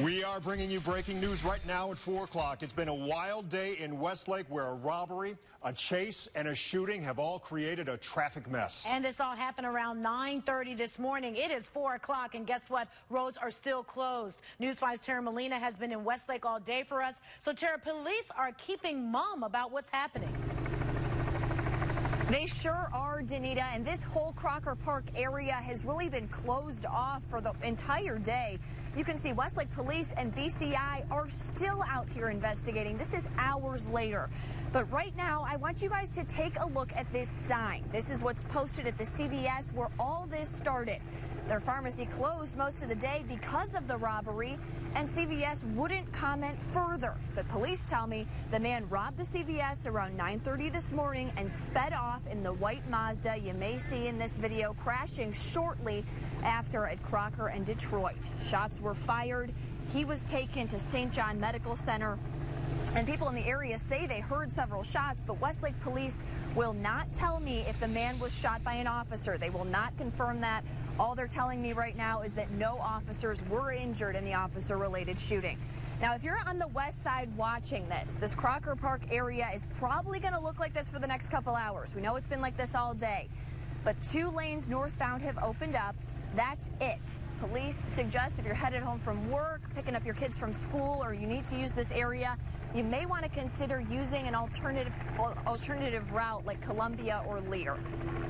We are bringing you breaking news right now at 4 o'clock. It's been a wild day in Westlake where a robbery, a chase, and a shooting have all created a traffic mess. And this all happened around 9:30 this morning. It is 4 o'clock, and guess what? Roads are still closed. News 5's Tara Molina has been in Westlake all day for us. So, Tara, police are keeping mum about what's happening. They sure are, Danita, and this whole Crocker Park area has really been closed off for the entire day. You can see Westlake Police and BCI are still out here investigating. This is hours later. But right now, I want you guys to take a look at this sign. This is what's posted at the CVS where all this started. Their pharmacy closed most of the day because of the robbery, and CVS wouldn't comment further. But police tell me the man robbed the CVS around 9:30 this morning and sped off in the white Mazda you may see in this video, crashing shortly after at Crocker and Detroit. Shots were fired. He was taken to St. John Medical Center. And people in the area say they heard several shots, but Westlake Police will not tell me if the man was shot by an officer. They will not confirm that. All they're telling me right now is that no officers were injured in the officer-related shooting. Now, if you're on the west side watching this Crocker Park area is probably going to look like this for the next couple hours. We know it's been like this all day, but 2 lanes northbound have opened up. That's it. Police suggest if you're headed home from work, picking up your kids from school, or you need to use this area, you may want to consider using an alternative route like Columbia or Lear.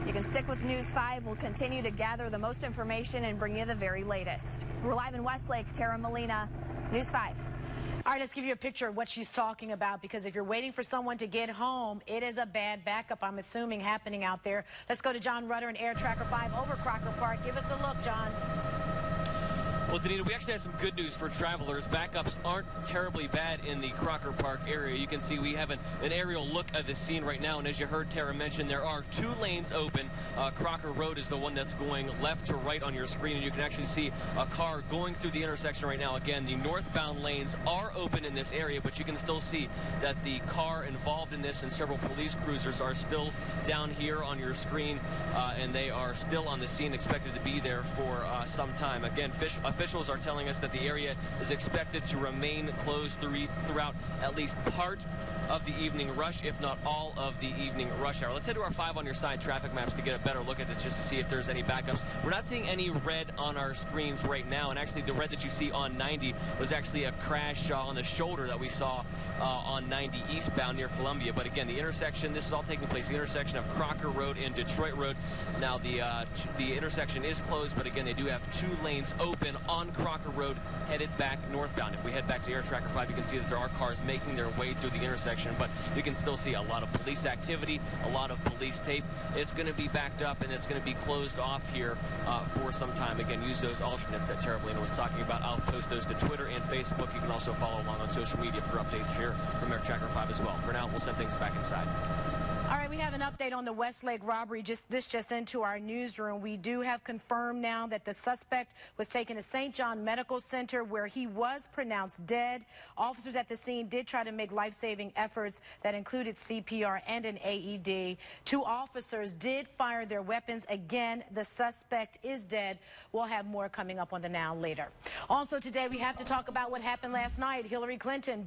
You can stick with News 5. We'll continue to gather the most information and bring you the very latest. We're live in Westlake. Tara Molina, News 5. All right, let's give you a picture of what she's talking about, because if you're waiting for someone to get home, it is a bad backup, I'm assuming, happening out there. Let's go to John Rudder and Air Tracker 5 over Crocker Park. Give us a look, John. Well, Danita, we actually have some good news for travelers. Backups aren't terribly bad in the Crocker Park area. You can see we have an aerial look at the scene right now, and as you heard Tara mention, there are 2 lanes open. Crocker Road is the one that's going left to right on your screen, and you can actually see a car going through the intersection right now. Again, the northbound lanes are open in this area, but you can still see that the car involved in this and several police cruisers are still down here on your screen, and they are still on the scene, expected to be there for some time. Again, officials are telling us that the area is expected to remain closed throughout at least part of the evening rush, if not all of the evening rush hour. Let's head to our 5 on your side traffic maps to get a better look at this, just to see if there's any backups. We're not seeing any red on our screens right now, and actually the red that you see on 90 was actually a crash on the shoulder that we saw on 90 eastbound near Columbia. But again, the intersection, this is all taking place, the intersection of Crocker Road and Detroit Road. Now the intersection is closed, but again, they do have 2 lanes open on Crocker Road headed back northbound. If we head back to Air Tracker 5, you can see that there are cars making their way through the intersection, but you can still see a lot of police activity, a lot of police tape. It's going to be backed up, and it's going to be closed off here for some time. Again, use those alternates that Tara Molina was talking about. I'll post those to Twitter and Facebook. You can also follow along on social media for updates here from Air Tracker 5 as well. For now, we'll send things back inside. All right, we have an update on the Westlake robbery. This just into our newsroom. We do have confirmed now that the suspect was taken to St. John Medical Center, where he was pronounced dead. Officers at the scene did try to make life-saving efforts that included CPR and an AED. 2 officers did fire their weapons. Again, the suspect is dead. We'll have more coming up on the Now later. Also today, we have to talk about what happened last night. Hillary Clinton